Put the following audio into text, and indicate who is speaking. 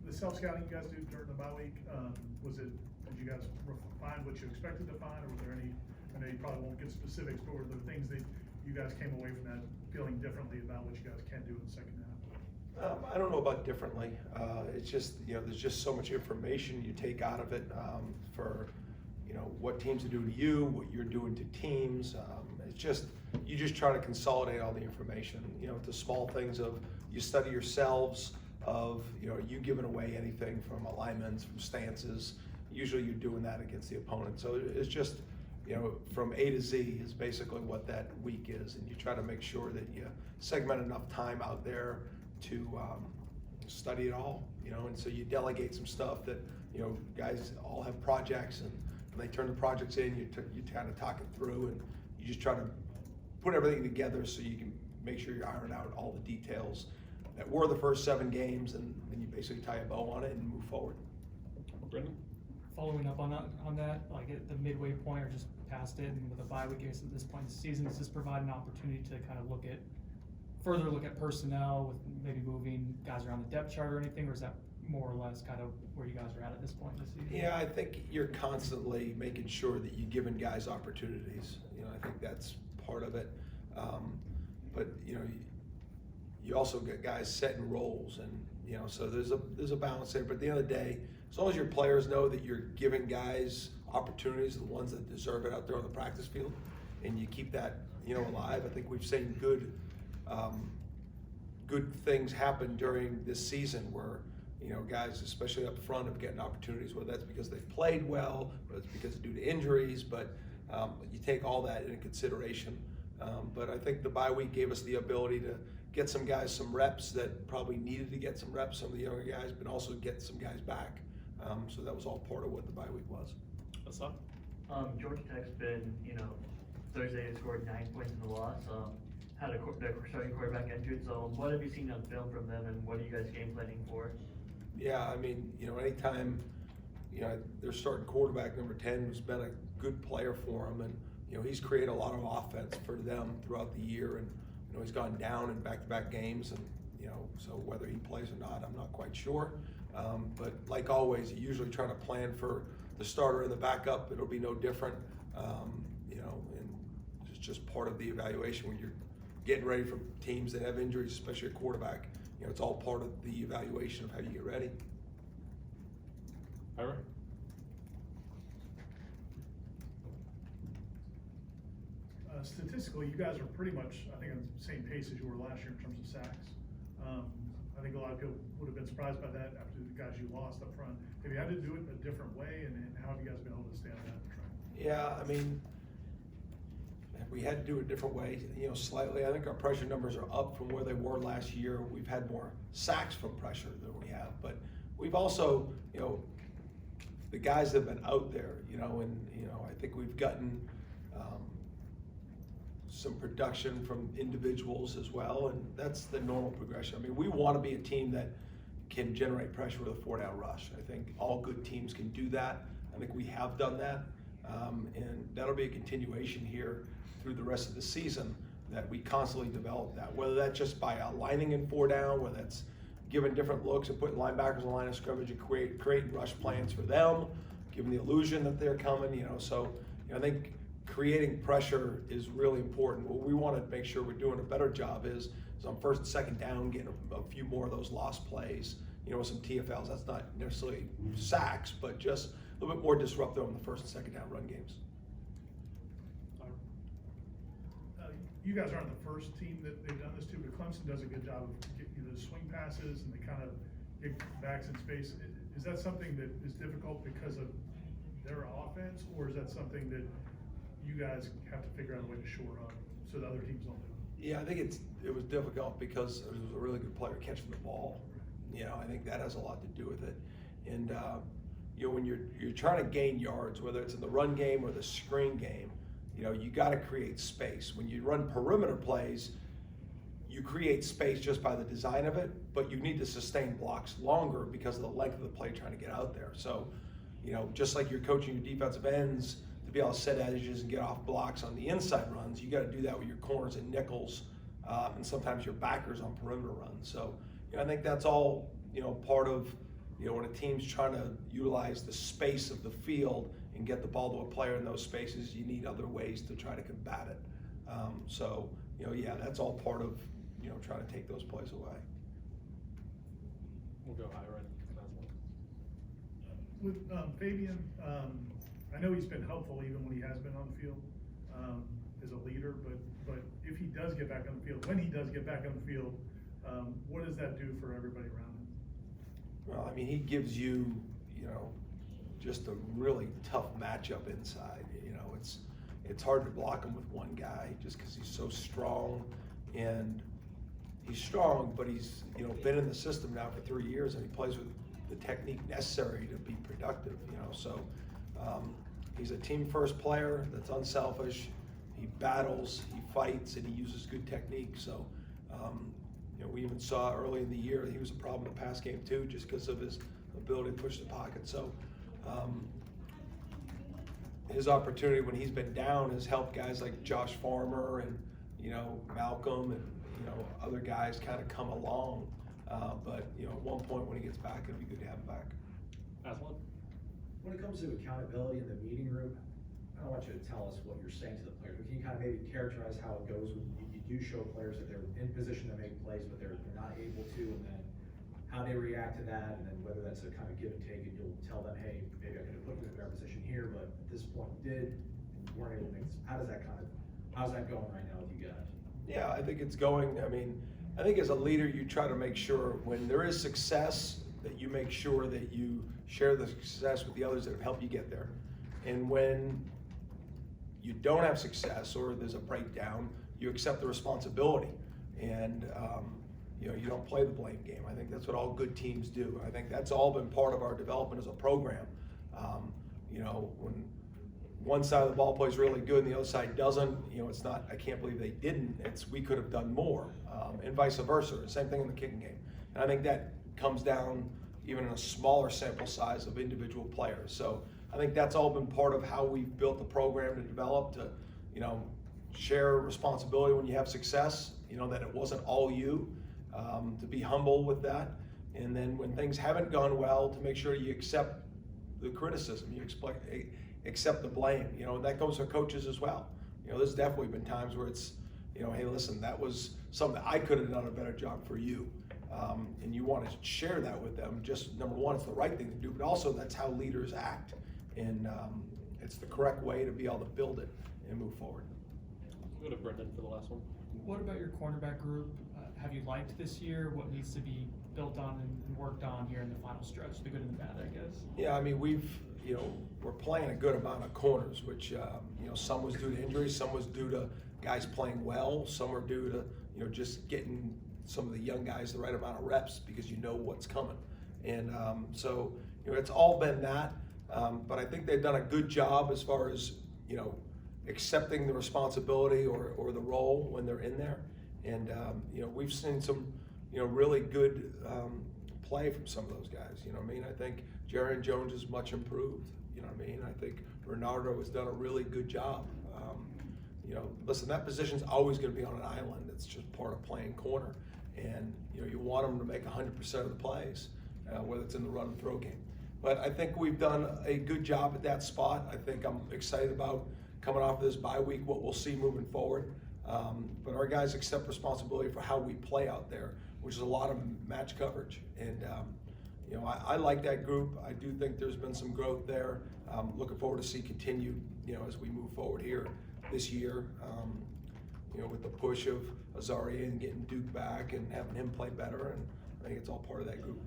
Speaker 1: the self-scouting you guys do during the bye week, did you guys find what you expected to find, or was there any, I know you probably won't get specifics, but were there things that you guys came away from that feeling differently about what you guys can do in the second half?
Speaker 2: I don't know about differently. It's just, there's just so much information you take out of it for, what teams are doing to you, what you're doing to teams. It's just, you just try to consolidate all the information, to small things of you study yourselves, of, are you giving away anything from alignments, from stances. Usually you're doing that against the opponent. So it's just, from A to Z is basically what that week is. And you try to make sure that you segment enough time out there to study it all, and so you delegate some stuff that, guys all have projects, and when they turn the projects in, you kind of talk it through, and you just try to put everything together so you can make sure you iron out all the details that were the first 7 games, and then you basically tie a bow on it and move forward.
Speaker 3: Brendan?
Speaker 4: Following up on that, like at the midway point or just past it, and with a bye week at this point in the season, does this provide an opportunity to kind of further look at personnel with maybe moving guys around the depth chart or anything, or is that more or less kind of where you guys are at this point in the season?
Speaker 2: Yeah, I think you're constantly making sure that you're giving guys opportunities. I think that's part of it. But you also get guys setting roles, and so there's a balance there. But at the end of the day, as long as your players know that you're giving guys opportunities, the ones that deserve it out there on the practice field, and you keep that alive, I think we've seen good things happen during this season where guys, especially up front, have getting opportunities, whether that's because they've played well, whether it's because due to injuries, but you take all that into consideration. But I think the bye week gave us the ability to get some guys some reps that probably needed to get some reps, some of the younger guys, but also get some guys back. So that was all part of what the bye week was.
Speaker 3: What's up?
Speaker 5: Georgia Tech's been, Thursday they scored 9 points in the loss. Had a starting quarterback injured. So what have you seen on film from them, and what are you guys game planning for?
Speaker 2: Yeah, I mean, anytime, their starting quarterback, number 10, who's been a good player for them, and, he's created a lot of offense for them throughout the year, and, he's gone down in back-to-back games, and, so whether he plays or not, I'm not quite sure. But like always, you usually try to plan for the starter and the backup. It'll be no different, and it's just part of the evaluation when you're getting ready for teams that have injuries, especially a quarterback. It's all part of the evaluation of how you get ready.
Speaker 3: Ira?
Speaker 1: Statistically, you guys are pretty much, I think, on the same pace as you were last year in terms of sacks. I think a lot of people would have been surprised by that after the guys you lost up front. Have you had to do it a different way, and how have you guys been able to stay on that track?
Speaker 2: Yeah, I mean, we had to do it a different way, slightly. I think our pressure numbers are up from where they were last year. We've had more sacks from pressure than we have, but we've also, the guys that have been out there, and I think we've gotten some production from individuals as well, and that's the normal progression. I mean, we want to be a team that can generate pressure with a 4-down rush. I think all good teams can do that. I think we have done that, and that'll be a continuation here through the rest of the season, that we constantly develop that, whether that's just by aligning in 4-down, whether that's giving different looks and putting linebackers in the line of scrimmage and creating rush plans for them, giving the illusion that they're coming, so I think creating pressure is really important. What we want to make sure we're doing a better job is on first and second down, getting a few more of those lost plays, with some TFLs. That's not necessarily sacks, but just a little bit more disruptive on the first and second down run games.
Speaker 1: You guys aren't the first team that they've done this to, but Clemson does a good job of getting those swing passes, and they kind of get backs in space. Is that something that is difficult because of their offense, or is that something that you guys have to figure out a way to shore up so that other teams don't do it?
Speaker 2: Yeah, I think it was difficult because it was a really good player catching the ball. I think that has a lot to do with it. And when you're trying to gain yards, whether it's in the run game or the screen game, you got to create space. When you run perimeter plays, you create space just by the design of it, but you need to sustain blocks longer because of the length of the play trying to get out there. So, just like you're coaching your defensive ends to be able to set edges and get off blocks on the inside runs, you got to do that with your corners and nickels, and sometimes your backers on perimeter runs. So, you know, I think that's all, you know, part of, you know, when a team's trying to utilize the space of the field and get the ball to a player in those spaces, you need other ways to try to combat it. So, you know, yeah, that's all part of, you know, trying to take those plays away.
Speaker 3: We'll go high right.
Speaker 1: With Fabien, I know he's been helpful even when he has been on the field as a leader, but if he does get back on the field, when he does get back on the field, what does that do for everybody around him?
Speaker 2: Well, I mean, he gives you, you know, just a really tough matchup inside. You know, it's hard to block him with one guy just because he's so strong, and he's strong, but he's, you know, been in the system now for 3 years, and he plays with the technique necessary to be productive. You know, so he's a team first player that's unselfish. He battles, he fights, and he uses good technique. So. You know, we even saw early in the year he was a problem in the pass game too, just because of his ability to push the pocket. So his opportunity when he's been down has helped guys like Josh Farmer and, you know, Malcolm and, you know, other guys kind of come along. But, you know, at one point when he gets back, it'd be good to have him back.
Speaker 3: Aslan?
Speaker 6: When it comes to accountability in the meeting room, I don't want you to tell us what you're saying to the players, but can you kind of maybe characterize how it goes when you do show players that they're in position to make plays, but they're not able to, and then how they react to that, and then whether that's a kind of give and take, and you'll tell them, hey, maybe I could have put you in a better position here, but at this point you did, and you weren't able to make this. How's that going right now with you guys?
Speaker 2: Yeah, I think it's going, I mean, I think as a leader, you try to make sure when there is success that you make sure that you share the success with the others that have helped you get there. And when you don't have success or there's a breakdown, you accept the responsibility, and you know, you don't play the blame game. I think that's what all good teams do. I think that's all been part of our development as a program. You know, when one side of the ball plays really good and the other side doesn't, you know, it's not, I can't believe they didn't, it's we could have done more, and vice versa. Same thing in the kicking game. And I think that comes down even in a smaller sample size of individual players. So I think that's all been part of how we've built the program to develop, to, you know, share responsibility when you have success, you know, that it wasn't all you, to be humble with that. And then when things haven't gone well, to make sure you accept the criticism, you accept the blame, you know, and that goes for coaches as well. You know, there's definitely been times where it's, you know, hey, listen, that was something I could have done a better job for you. And you want to share that with them. Just number one, it's the right thing to do, but also that's how leaders act. And it's the correct way to be able to build it and move forward.
Speaker 3: We'll go to Brendan for the last one.
Speaker 4: What about your cornerback group? Have you liked this year? What needs to be built on and worked on here in the final stretch, the good and the bad, I guess?
Speaker 2: Yeah, I mean, you know, we're playing a good amount of corners, which, you know, some was due to injuries, some was due to guys playing well, some were due to, you know, just getting some of the young guys the right amount of reps because you know what's coming. And so, you know, it's all been that. But I think they've done a good job as far as, you know, accepting the responsibility or the role when they're in there. And, you know, we've seen some, you know, really good play from some of those guys. You know what I mean? I think Jaron Jones is much improved. You know what I mean? I think Bernardo has done a really good job. You know, listen, that position's always going to be on an island. It's just part of playing corner. And, you know, you want them to make 100% of the plays, whether it's in the run and throw game. But I think we've done a good job at that spot. I think I'm excited about coming off this bye week, what we'll see moving forward. But our guys accept responsibility for how we play out there, which is a lot of match coverage. And, you know, I like that group. I do think there's been some growth there. Looking forward to see continued, you know, as we move forward here this year, you know, with the push of Azaria and getting Duke back and having him play better. And I think it's all part of that group.